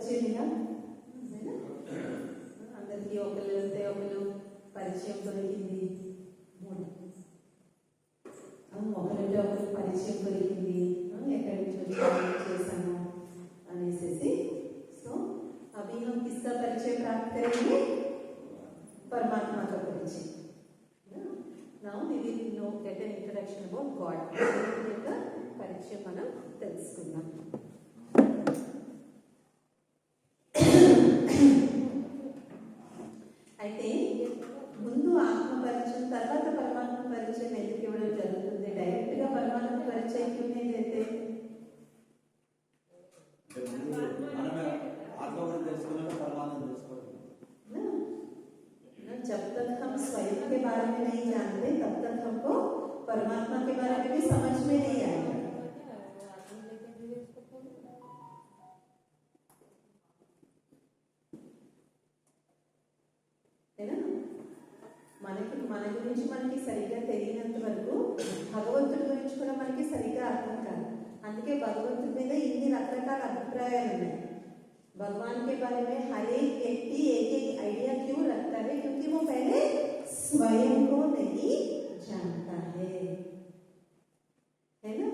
పరిచయంగా అందరికీ ఒకళ్ళు వెళ్తే ఒకళ్ళు పరిచయం దొరికింది, ఒకరంటే ఒకరు పరిచయం దొరికింది, ఎక్కడి నుంచి వచ్చాను చేశాను అనేసి. సో अभी हम किसका परिचय प्राप्त करेंगे? परमात्मा का परिचय. Now we will get an introduction about God. యొక్క పరిచయం మనం తెలుసుకుందాం. అయితే ముందు ఆత్మ పరిచయం తర్వాత పరమాత్మ పరిచయం ఎందుకు ఇవ్వడం జరుగుతుంది? డైరెక్ట్ గా పరమాత్మ పరిచయం క్यों नहीं देते? जब तक हम स्वयं के बारे में नहीं जानते तब तक हमको परमात्मा के बारे में भी समझ में नहीं आएगा. है ना? మన గురించి మనకి సరిగ్గా తెలియనంత వరకు భగవంతుడి గురించి కూడా మనకి సరిగ్గా అర్థం కాదు. అందుకే భగవంతుడి మీద ఇన్ని రకరకాల అభిప్రాయాలు ఉన్నాయి. भगवान के बारे में हर एक व्यक्ति एक एक आइडिया क्यों रखता है? क्योंकि वो पहले स्वयं को नहीं जानता है ना?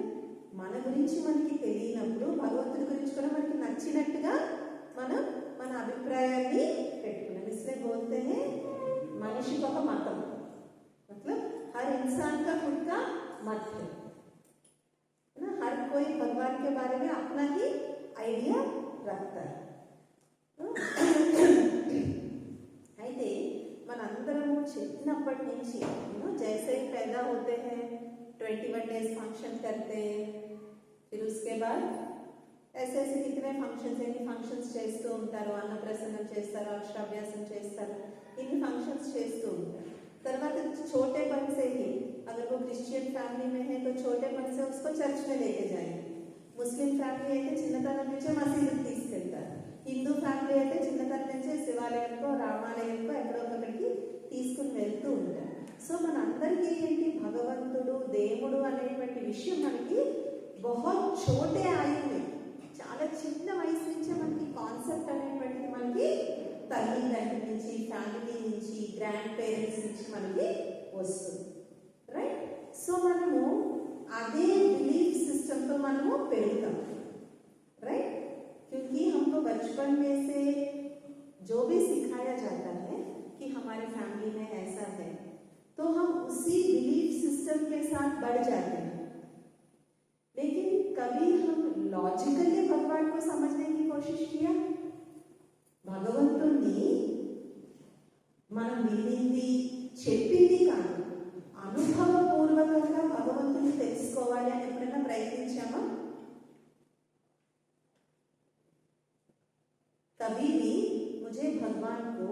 మన గురించి మనకి తెలియనప్పుడు భగవంతుడి గురించి కూడా మనకి నచ్చినట్టుగా మనం మన అభిప్రాయాన్ని పెట్టుకున్నాం. इसलिए बोलते हैं मनुष्य को मतम, मतलब हर इंसान का खुद का मत है ना. हर कोई भगवान के बारे में अपना ही आइडिया रखता है. అయితే మనందరం చిన్నప్పటి నుంచి जैसे ही पैदा होते हैं 21 डेज फंक्शन करते हैं, फिर उसके बाद ऐसे ऐसे कितने फंक्शंस ఎన్ని ఫంక్షన్స్ చేస్తూ ఉంటారు. అన్నప్రసన్నం చేస్తారు, అక్షరాభ్యాసం చేస్తారు, ఇన్ని ఫంక్షన్స్ చేస్తూ ఉంటారు. తర్వాత छोटे पन से ही अगर वो क्रिश्चियन फैमिली में है तो छोटे पन से उसको चर्च में लेके जाएंगे. ముస్లిం ఫ్యామిలీ అయితే చిన్నతనం నుంచే మసీదుకి తీసుకెళ్తారు. హిందూ ఫ్యామిలీ అయితే చిన్నతనం నుంచే శివాలయంకో రామాలయంకో ఎక్కడో ఒకరికి తీసుకుని వెళ్తూ ఉంటారు. సో మన అందరికీ ఏంటి, భగవంతుడు దేవుడు అనేటువంటి విషయం మనకి బహుత్ చోటే ఆయుంది. చాలా చిన్న వయసు నుంచే మనకి కాన్సెప్ట్ అనేటువంటిది మనకి తల్లిదండ్రుల నుంచి, ఫ్యామిలీ నుంచి, గ్రాండ్ పేరెంట్స్ నుంచి మనకి వస్తుంది. రైట్? సో మనము आधे बिलीफ सिस्टम तो मनमो पेड़ता, राइट? क्योंकि हमको बचपन में से जो भी सिखाया जाता है कि हमारे फैमिली में ऐसा है, तो हम उसी बिलीफ सिस्टम के साथ बढ़ जाते हैं. लेकिन कभी हम लॉजिकली भगवान को समझने की कोशिश किया? भगवंतुनी మనం వినింది చెప్పింది కాదు, అనుభవపూర్వకంగా భగవంతుని తెలుసుకోవాలి అని ఎప్పుడైనా ప్రయత్నించామా? कभी भी मुझे भगवान को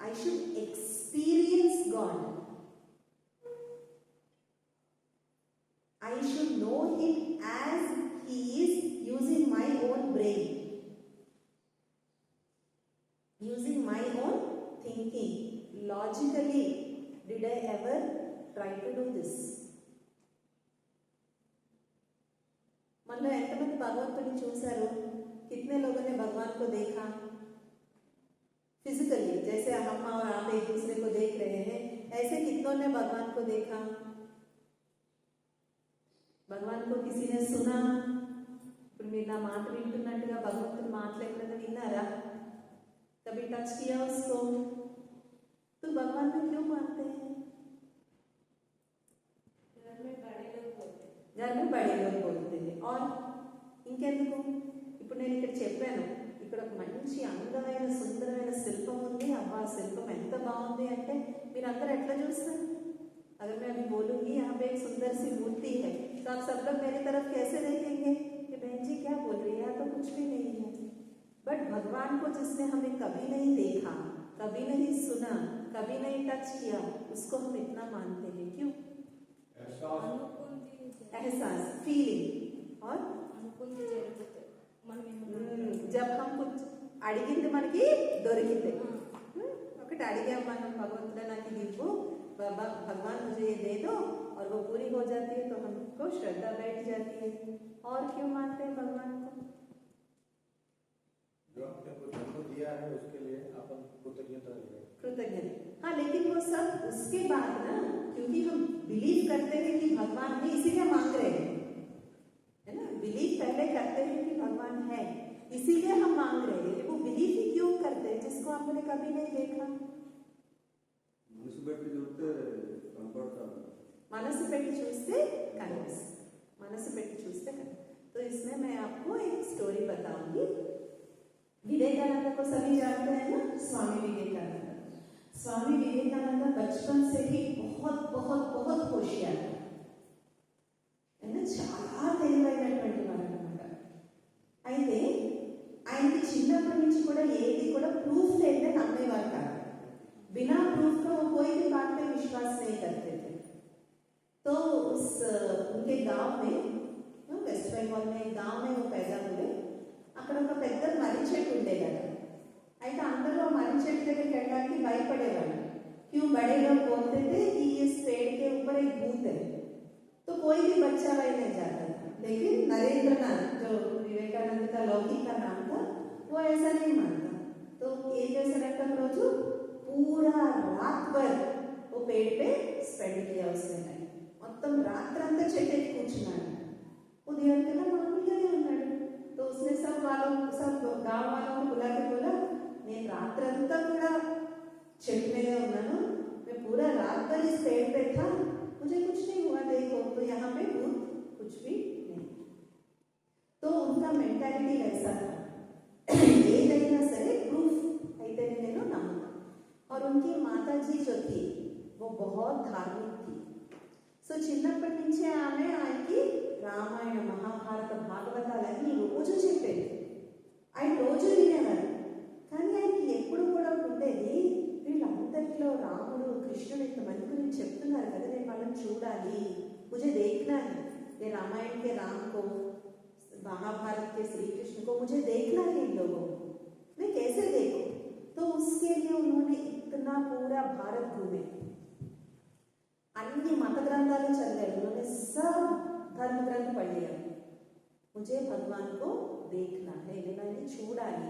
I should experience God, I should know him as he is using my own brain, using my own thinking. Logically did I ever try to do this? మనలో ఎంతమంది భగవంతుని చూశారు? कितने लोगों ने भगवान को देखा फिजिकली? जैसे हम और आप एक दूसरे को देख रहे हैं, ऐसे कितनों ने भगवान को देखा? भगवान को किसी ने सुना? ఇప్పుడు మీరు నా మాట వింటున్నట్టుగా భగవంతుని మాటలు ఎప్పుడైనా విన్నారా? कभी टच किया उसको? तो भगवान को क्यों मानते हैं? घर में बड़े लोग बोलते हैं. और ఇంకెందుకు? ఇప్పుడు నేను ఇక్కడ చెప్పాను, ఇక్కడ ఒక మంచి అందమైన సుందరమైన శిల్పం ఉంది, అబ్బా శిల్పం ఎంత బాగుంది అంటే మీరు అందరూ ఎట్లా చూస్తారు? अगर मैं अभी बोलूंगी यहाँ पे एक सुंदर सी मूर्ति है, तो आप सब लोग मेरी तरफ कैसे देखेंगे कि बहन जी क्या बोल रही है, तो कुछ भी नहीं है. बट भगवान को जिसने हमें कभी नहीं देखा, कभी नहीं सुना, कभी नहीं टच किया, उसको हम इतना मानते हैं. क्यों? एहसास, फीलिंग. और जब हम कुछ అడిగింది మనకి దొరికింది, ఒకటి అడిగాం మనం, భగవంతుడా నాకు ఇది ఇవ్వు, भगवान मुझे ये दे दो, और वो पूरी हो जाती है तो हमको श्रद्धा बैठ जाती है. और क्यों मानते हैं भगवान को? जो आपने को जन्म दिया है उसके लिए अपन कृतज्ञता है। कृतज्ञता, हाँ, लेकिन वो सब उसके बाद ना, क्योंकि हम बिलीव करते हैं कि भगवान है, इसीलिए मांग रहे हैं, है ना। बिलीव पहले करते हैं कि भगवान है, इसीलिए हम मांग रहे हैं। वो बिलीव ही क्यों करते हैं जिसको आपने कभी नहीं देखा? మనసు పెట్టి చూస్తే కనపడతాను, మనసు పెట్టి చూస్తే కనిపిస్తుంది, మనసు పెట్టి చూస్తే కనిపిస్తుంది। तो इसमें मैं आपको एक स्टोरी बताऊंगी। विवेकानंद को सभी जानते हैं ना, स्वामी विवेकानंद। स्वामी विवेकानंद बचपन से ही बहुत बहुत बहुत होशियार है ना, చాలా తెలివైనటువంటి వారు అన్నమాట। అయితే ఆయనకి చిన్నప్పటి నుంచి కూడా ఏది కూడా ప్రూఫ్ లేదే నమ్మేవారు కాదు। बिना प्रूफ का वो कोई भी बात पे विश्वास नहीं करते थे। तो उस उनके गांव में, वेस्ट बंगाल में एक गांव में वो पैदा हुए। అక్కడ ఒక పెద్ద మర్రి చెట్టు ఉండేదట। అయితే అందరూ మర్రి చెట్టు దగ్గరికి వెళ్ళడానికి భయపడేవాళ్ళు। क्यों? बड़े लोग बोलते थे कि इस पेड़ के ऊपर एक भूत है, तो कोई भी बच्चा वही नहीं जाता था। लेकिन नरेंद्रनाथ, जो विवेकानंद का लौकिक का नाम था, वो ऐसा नहीं मानता। तो एक जैसे रखा रोजू पूरा रात भर वो पेड़ पे स्पेंड किया उसने। మొత్తం రాత్రంతా చెట్టు ఎక్కి కూర్చున్నాడు। उदय कला मामूలుగానే ఉన్నాడు। तो उसने सब गाँव वालों को बुला के बोला, నేను రాత్రంతా కూడా చెట్టు మీదే ఉన్నాను, मैं पूरा रात भर इस पेड़ पे था, मुझे कुछ नहीं हुआ, देखो तो यहाँ पे भूत कुछ भी नहीं। तो उनका मेंटालिटी ऐसा था, ఏదైనా సరే ప్రూఫ్ అయితేనే నేను నమ్ముతాను। और उनकी माता जी जो थी वो बहुत धार्मिक थी। సో చిన్నప్పటి నుంచే ఆమె ఆయనకి రామాయణ మహాభారత భాగవతాలన్నీ రోజు చెప్పేది। ఆయన రోజు వినేవారు। కానీ ఆయనకి ఎప్పుడు కూడా ఉండేది, వీళ్ళందరిలో రాముడు కృష్ణుడు ఇంతమంది గురించి చెప్తున్నారు కదా, నేను వాళ్ళని చూడాలి, मुझे देखना है, ये रामायण के राम को, महाभारत के श्री कृष्ण को मुझे देखना है, इन लोगों को मैं कैसे देखूं। तो उसके लिए उन्होंने इतना पूरा भारत घूमे, अन्य मत ग्रंथाలు చదివారు, उन्होंने सब धर्म ग्रंथ पढ़ लिया। मुझे भगवान को देखना है, मैंने చూడాలి।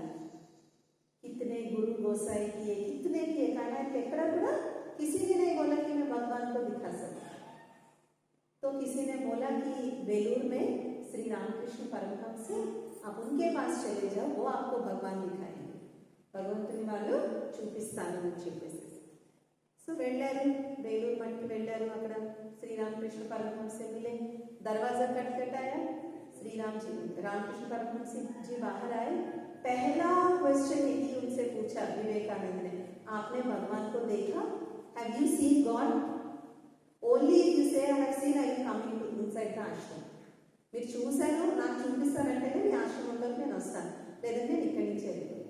कितने गुरु गोसाई किए, कितने किए, कहना ఎక్కడ కూడా किसी ने नहीं बोला कि मैं भगवान को दिखा सकता। तो किसी ने बोला कि बेलूर में श्री रामकृष्ण परमहंस से, आप उनके पास चले जाओ, वो आपको भगवान दिखाएंगे, భగవంతుని వాళ్ళు చూపిస్తాను అని చెప్పేసి। సో వెళ్ళారు, बेलूर मठ వెళ్ళారు। అక్కడ श्री रामकृष्ण परमहंस से मिले, दरवाजा खटखटाया, श्री राम जी रामकृष्ण परमहंस जी बाहर आए। पहला क्वेश्चन यही उनसे पूछा विवेकानंद ने, आपने भगवान को देखा? Have you seen God? Only if you say I have seen, I will come inside the ashram. మీరు చూశాను, నాకు చూపిస్తారంటేనే మీ ఆశ్రమంలోకి నేను వస్తాను, లేదంటే నేను ఇక్కడి నుంచి వెళ్ళిపోతాను।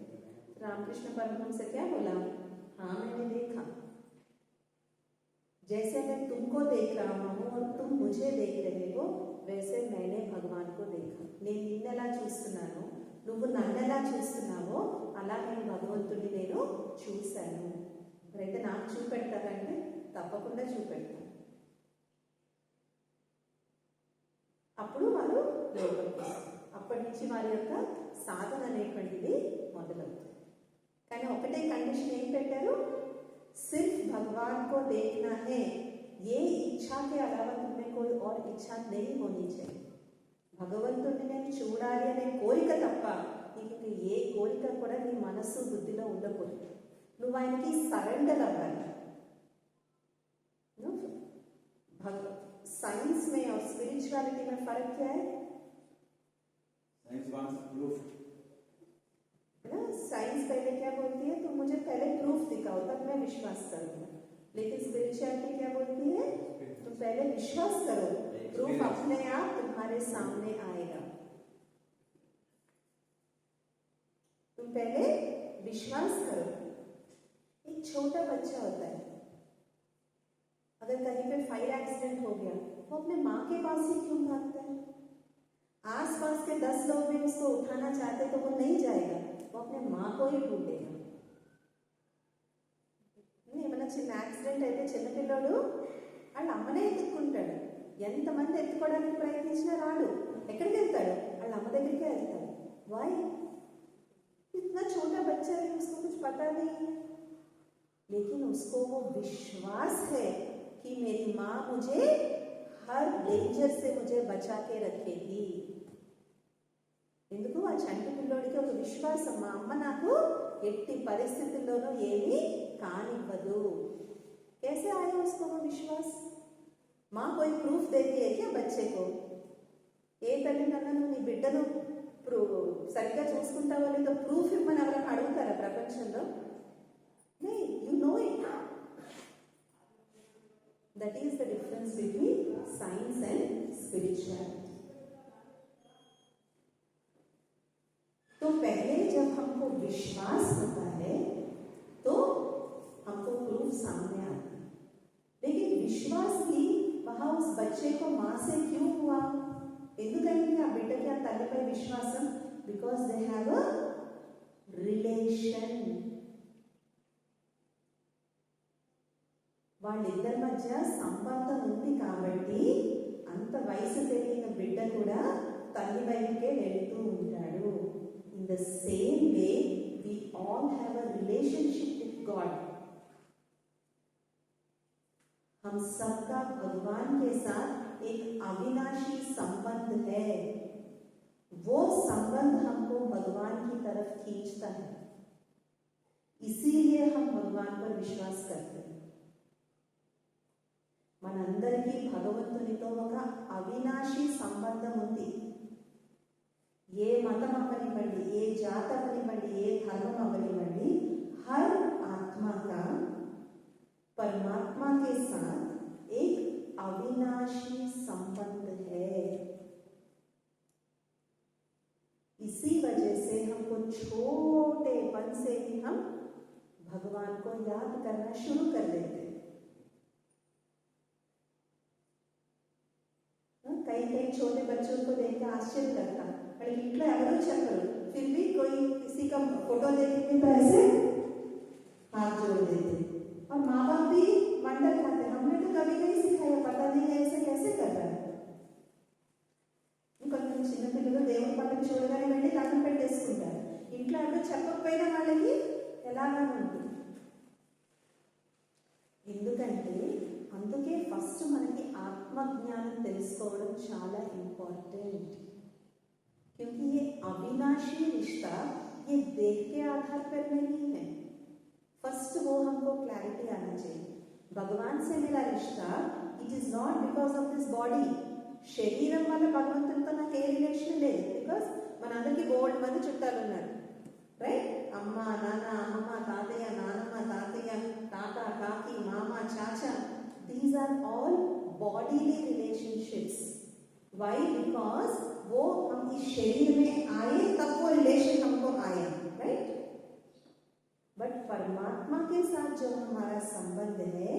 रामकृष्ण परमहंस से क्या बोला? हाँ मैंने देखा, जैसे मैं तुमको देख रहा हूँ और तुम मुझे देख रहे हो, वैसे मैंने भगवान को देखा। నేను నిన్నెలా చూస్తున్నాను, నువ్వు నన్నెలా చూస్తున్నావో అలా నేను భగవంతుడిని నేను చూశాను। మరైతే నాకు చూపెడతారంటే తప్పకుండా చూపెడతాను। అప్పుడు వారు లోపలికి వస్తారు। అప్పటి నుంచి వారి యొక్క సాధన అనేటువంటిది మొదలవుతుంది। కానీ ఒకటే కండిషన్ ఏం పెట్టారు? सिर्फ भगवान को देखना है, ये इच्छा के अलावा तुम्हें कोई और इच्छा नहीं होनी चाहिए। భగవంతుడిని నేను చూడాలి అనే కోరిక తప్ప నీకు ఏ కోరిక కూడా నీ మనస్సు బుద్ధిలో ఉండకూడదు। నువ్వు ఆయనకి సరెండర్ అవ్వాలి। साइंस में और स्पिरिचुअलिटी में फर्क क्या है? साइंस वांट्स प्रूफ, है ना। साइंस पहले क्या बोलती है, तुम मुझे पहले प्रूफ दिखाओ तब मैं विश्वास करूंगा। लेकिन स्पिरिचुअलिटी क्या बोलती है, तुम पहले विश्वास करो, प्रूफ अपने आप तुम्हारे सामने आएगा। तुम पहले विश्वास करो। एक छोटा बच्चा होता है, अगर कहीं पे फायर एक्सीडेंट हो गया, वो अपने माँ के पास ही क्यों भागता है? आसपास के 10 लोग भी उसको उठाना चाहते तो वो नहीं जाएगा, वो अपने माँ को ही ढूंढेगा। ఏమైనా చిన్న యాక్సిడెంట్ అయితే చిన్నపిల్లోడు వాళ్ళ అమ్మనే ఎత్తుక్కుంటాడు। ఎంతమంది ఎత్తుకోవడానికి ప్రయత్నించినా రాడు, ఎక్కడికి వెళ్తాడు? వాళ్ళ అమ్మ దగ్గరికే వెళ్తాడు। వై? इतना छोटा बच्चा है, उसको कुछ पता नहीं है, लेकिन उसको वो विश्वास है कि मेरी माँ मुझे हर डेंजर से मुझे बचा के रखेगी. ఎందుకు ఆ చంటి పిల్లోడికి ఒక విశ్వాసం, మా అమ్మ నాకు ఎట్టి పరిస్థితుల్లోనూ ఏమీ కానివ్వదు. कैसे आया उसको वो विश्वास? माँ कोई प्रूफ देती है क्या बच्चे को? ఏ తల్లి నన్ను నీ బిడ్డను సరిగ్గా చూసుకుంటావో లేదో ప్రూఫ్ ఇవ్వమని ఎవరైనా అడుగుతారా ప్రపంచంలో? You know it. That is the difference between science and spirituality. तो पहले जब हमको विश्वास होता है तो हमको प्रूफ सामने आता है, लेकिन विश्वास भी वहां उस बच्चे को माँ से क्यों हुआ? ఎందుకంటే ఆ బిడ్డకి ఆ తల్లిపై విశ్వాసం? Because they have a relation. వాళ్ళిద్దరి మధ్య సంబంధం ఉంది కాబట్టి అంత వయసు తెలియని బిడ్డ కూడా తల్లి వైపుకే వెళ్తూ ఉంటాడు. In the same way we all have a relationship with God. हम सबका भगवान के साथ एक अविनाशी संबंध है. वो संबंध हमको भगवान की तरफ खींचता है, इसीलिए हम भगवान पर विश्वास करते हैं. మనందరికీ భగవంతునితో ఒక అవినాశి సంబంధం ఉంది. ఏ మతం అవ్వనివ్వండి, ఏ జాతి అవ్వనివ్వండి, ఏ ధర్మం అవ్వనివ్వండి, हर आत्मा का परमात्मा के साथ एक अविनाशी संबंध है. इसी वजह से हमको छोटेपन से ही हम भगवान को याद करना शुरू कर देते हैं. कई कई छोटे बच्चों को देख के आश्चर्य लगता है, अरे इतना अगर चक्कर फिर भी कोई किसी का फोटो देखेंगे तो ऐसे हाथ जोड़ देते. और माँ बाप भी वंडर खाते, हमने तो कभी नहीं सिखाया, पता नहीं ऐसे कैसे कर रहा है. ఇంకొంచెం చిన్న పిల్లలు దేవుని పక్కన చూడగానే వెళ్ళి దండం పెట్టేసుకుంటారు. ఇంట్లో ఎవరు చెప్పకపోయినా వాళ్ళకి ఎలాగా ఉంటుంది. ఎందుకంటే అందుకే ఫస్ట్ మనకి ఆత్మజ్ఞానం తెలుసుకోవడం చాలా ఇంపార్టెంట్. क्योंकि ये अविनाशी रिश्ता ये देह के आधार पर नहीं है. फर्स्ट वो हमको क्लैरिटी आना चाहिए. भगवान से मेरा रिश्ता it is not because of this body. శరీరం వల్ల భగవంతునితో నాకు ఏ రిలేషన్ లేదు. బికాస్ మనందరికీ బోల్డ్ మంది చుట్టాలు ఉన్నారు, రైట్? అమ్మ, నాన్న, అమ్మమ్మ, తాతయ్య, నానమ్మ, తాతయ్య, తాత, కాకి, మామ, చాచా. These are all bodily relationships. Why? Because वो हम इस शरीर में आए तब वो रिलेशन हमको आया, राइट? बट परमात्मा के साथ जो हमारा संबंध है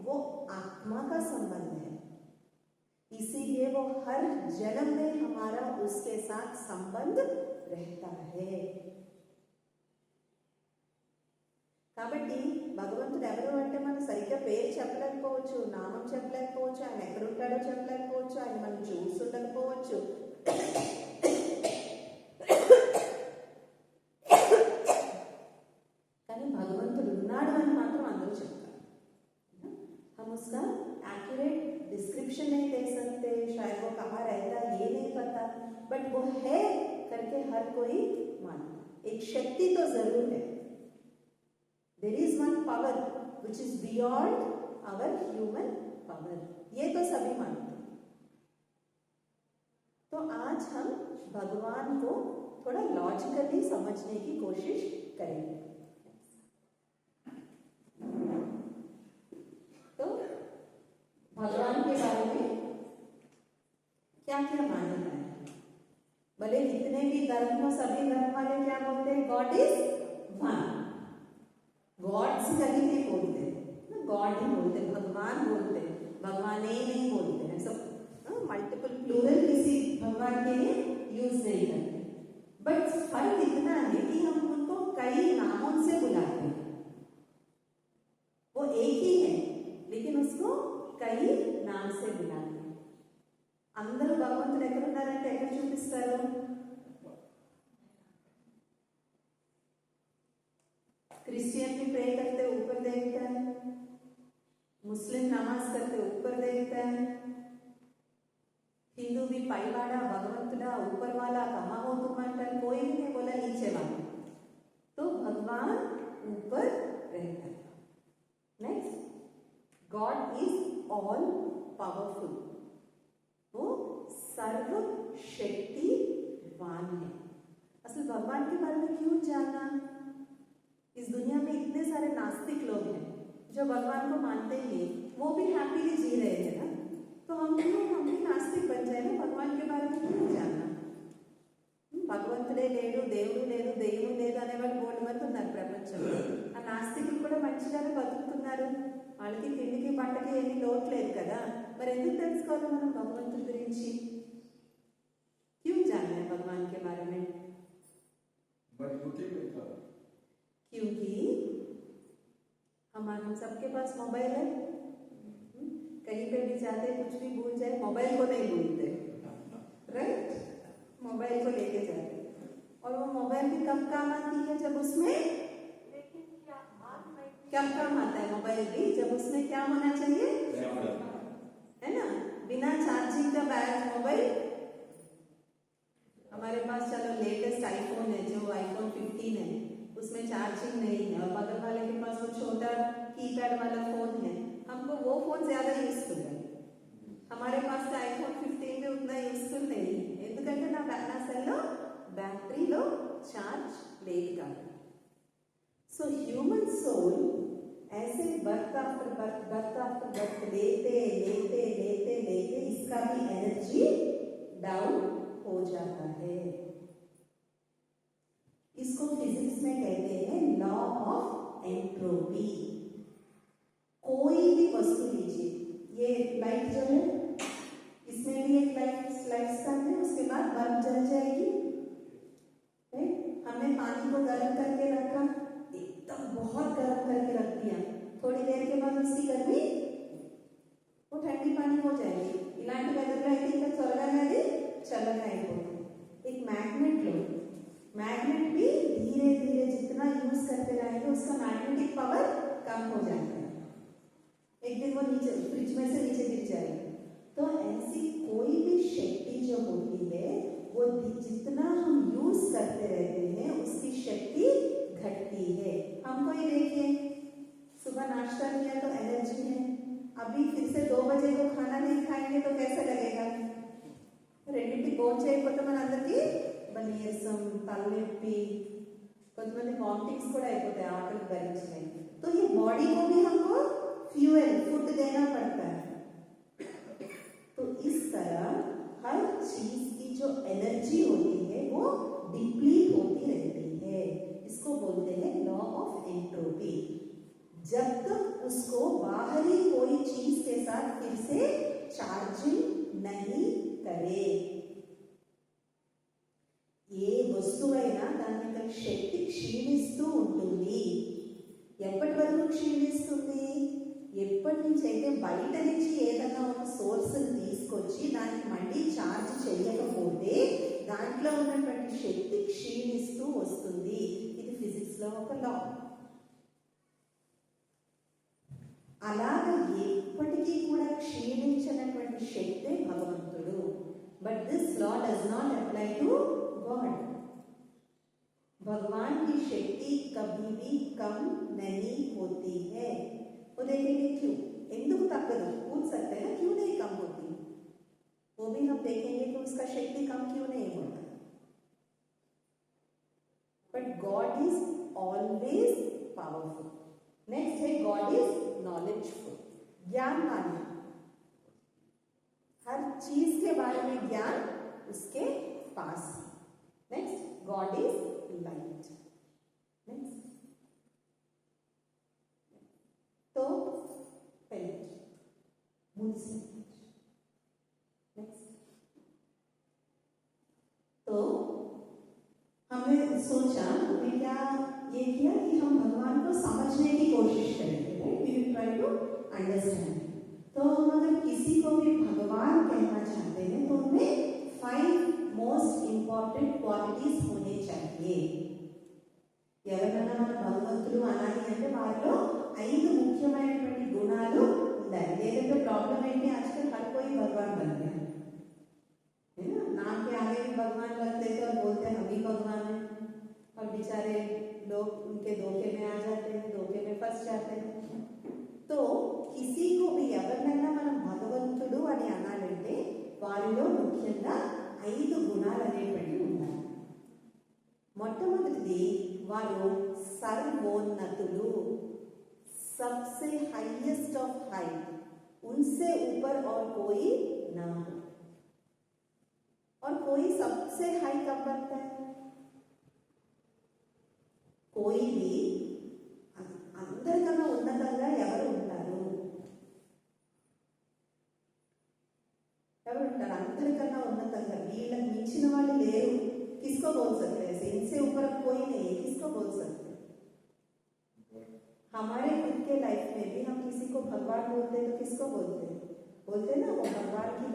वो आत्मा का संबंध है. इसीलिए वो हर जन्म में हमारा उसके साथ संबंध रहता है. కాబట్టి భగవంతుడు ఎవరు అంటే మనం సరిగ్గా పేరు చెప్పలేకపోవచ్చు, నామం చెప్పలేకపోవచ్చు, ఆయన ఎక్కడుంటాడో చెప్పలేకపోవచ్చు, ఆయన మనం చూస్తుండకపోవచ్చు. కానీ భగవంతుడు ఉన్నాడు అని మాత్రం అందరూ చెప్తారు. हम उसका एक्यूरेट डिस्क्रिप्शन नहीं दे सकते, शायद वो कहाँ रहता ये नहीं पता, बट वो है करके हर कोई मानता. एक शक्ति तो जरूर है. There is one power which is beyond our human power. ये तो सभी मानते हैं. तो आज हम भगवान को थोड़ा लॉजिकली समझने की कोशिश करेंगे. तो भगवान के बारे में क्या क्या मान्यता है? भले जितने भी धर्म हो सभी धर्म वाले क्या बोलते हैं? God is one. गॉड्स कहीं नहीं बोलते, गॉड ही बोलते, भगवान बोलते, भगवान नहीं बोलते हैं. सब मल्टीपल प्लूरल किसी भगवान के लिए यूज नहीं करते. बट फर्क इतना है कि हम उनको कई नामों से बुलाते हैं. वो एक ही है लेकिन उसको कई नाम से बुलाते हैं. అందరూ భగవంతుడు ఎక్కడ ఉన్నారంటే ఎక్కడ చూపిస్తారు? मुस्लिम नमाज करते ऊपर देखता है, हिंदू भी पाईवाड़ा भगवंतुड़ा ऊपर वाला कमा हो तुम अंतर, कोई भी नहीं बोला नीचे वाला, तो भगवान ऊपर रहता है। Next, God is all powerful, वो सर्वशक्तिवान है। असल भगवान के बारे में क्यों जानना? इस दुनिया में इतने सारे नास्तिक लोग हैं जो भगवान को मानते ही नहीं, वो भी हैप्पीली जी रहे हैं ना, तो हम भी नास्तिक बन जाए ना, भगवान के बारे में क्यों जानना? భగవంతుడే లేడు, దేవుడు లేడు, దెయ్యం లేదు అనేవాళ్ళు బోల్డ్ మంది ఉన్నారు ప్రపంచంలో. ఆ నాస్తికులు కూడా మంచిగానే బతుకుతున్నారు, వాళ్ళకి తిండికి పంటకి ఏమీ లోటు లేదు కదా, మరి ఎందుకు తెలుసుకోవాలి మనం భగవంతుడి గురించి? क्यों जानना है भगवान के बारे में? क्योंकि हम सबके पास मोबाइल है, कहीं पे भी जाते कुछ भी भूल जाए मोबाइल को नहीं भूलते, राइट? मोबाइल को लेके जाते, और वो मोबाइल भी कब काम आती है? जब उसमें क्या काम आता है? मोबाइल भी जब उसमें क्या होना चाहिए, है ना? बिना चार्जिंग का बैग मोबाइल, हमारे पास चलो लेटेस्ट आईफोन है, जो आईफोन 15 है, उसमें चार्जिंग नहीं है, और बगल वाले के पास वो छोटा कीपैड वाला फोन है, हमको वो फोन ज्यादा यूजफुल है, हमारे पास तो आईफोन 15 भी उतना यूजफुल नहीं है, ఎందుకంటే నా సెల్లో బ్యాటరీలో चार्ज లేదు కాబట్టి. సో హ్యూమన్ సోల్ ऐसे बर्थ आफ्टर बर्थ लेते लेते लेते लेते इसका भी एनर्जी डाउन हो जाता है. इसको फिजिक्स में कहते हैं लॉ ऑफ एंट्रोपी. कोई भी वस्तु लीजिए, ये लाइट जो है इसमें भी एक लाइट स्टार्ट है, उसके बाद बल्ब जल जाएगी. हमने पानी को गर्म करके रखा, एकदम बहुत गर्म करके रख दिया, थोड़ी देर के बाद उसकी गर्मी वो ठंडी पानी हो जाएगी. इलांటి వెదర్లో అయితే ఇంకా త్వరగానే అది చల్లగా అయిపోతుంది. एक मैग्नेट लो, मैग्नेट भी धीरे धीरे जितना यूज करते रहेंगे उसका मैग्नेटिक पावर कम हो जाता है, एक दिन वो नीचे फ्रिज में से नीचे गिर जाएगा. तो ऐसी कोई भी शक्ति जो होती है वो जितना हम यूज करते रहते हैं उसकी शक्ति घटती है. हमको ये देखिए, सुबह नाश्ता किया तो एनर्जी है, अभी फिर से 2 बजे को खाना नहीं खाएंगे तो कैसा लगेगा? రెండింటి భోజనం చేయకపోతే మన అందరికీ నీరసం, తలనొప్పి, కొంతమంది వామిటింగ్స్ కూడా అయిపోతాయి ఆకలి భరించలేక. तो ये बॉडी को भी हमको फ्यूल फूड देना पड़ता है. तो इस तरह हर चीज की जो एनर्जी होती है वो डिप्लीट होती रहती है. इसको बोलते हैं लॉ ऑफ एंट्रोपी. जब तक उसको बाहरी कोई चीज के साथ फिर से चार्जिंग नहीं करे, ఏ వస్తువైనా దాని యొక్క శక్తి క్షీణిస్తూ ఉంటుంది. ఎప్పటి వరకు క్షీణిస్తుంది? ఎప్పటి నుంచి అయితే బయట నుంచి ఏదైనా ఒక సోర్స్ తీసుకొచ్చి దానికి మళ్ళీ ఛార్జ్ చేయకపోతే దాంట్లో ఉన్నటువంటి శక్తి క్షీణిస్తూ వస్తుంది. ఇది ఫిజిక్స్ లో ఒక లా. అలాగే ఎప్పటికీ కూడా క్షీణించినటువంటి శక్తే భగవంతుడు. But this law does not apply to God. भगवान की शक्ति कभी भी कम नहीं होती है. वो देखेंगे क्यों, ఎందుకు तकदो पूछ सकते हैं ना, क्यों नहीं कम होती, वो भी हम देखेंगे कि उसका शक्ति कम क्यों नहीं होता. But God is always powerful. Next है गॉड इज नॉलेजफुल, ज्ञानवान है. हर चीज के बारे में ज्ञान उसके पास है. Next, God is light. Next, तो पहले मूल से नेक्स्ट, तो हमने सोचा, हमने क्या ये किया कि हम भगवान को समझने की कोशिश करेंगे. Right, we will try to understand. तो हम अगर किसी को भी भगवान कहना चाहते हैं तो उनमें 5 మోస్ట్ ఇంపార్టెంట్ క్వాలిటీస్ होने चाहिए. ఎవరైనా మన భగవంతుడు అనాలి అంటే వారిలో 5 ముఖ్యమైనటువంటి గుణాలు అదేంటంటే ప్రాబ్లం ఏంటి आजकल हर कोई भगवान बन गया है ना नाम के आगे भी भगवान लग देते और बोलते हैं हम ही भगवान हैं और बेचारे लोग उनके धोखे में आ जाते हैं धोखे में फंस जाते हैं तो किसी को भी ఎవరినైనా మనం భగవంతుడు అని అనాలంటే వారిలో ముఖ్యంగా 5 గుణాలు అనేవి ఉన్నాయి మొట్టమొదటిది వారు సర్వోన్నతులు सबसे हाईएस्ट ऑफ हाई उनसे ऊपर और कोई ना हो और कोई सबसे हाई कब बनता है कोई भी అందరికన్నా ఉన్నతంగా ఎవరు ఉంటారు అందరికన్నా ఉన్నతంగా వీళ్ళని మించిన వాళ్ళు లేరు किसको बोल सकते हैं इनसे ऊपर कोई नहीं है किसको बोल सकते हैं हमारे खुद के लाइफ में भी हम किसी को भगवान बोलते हैं तो किसको बोलते हैं ना वो भगवान की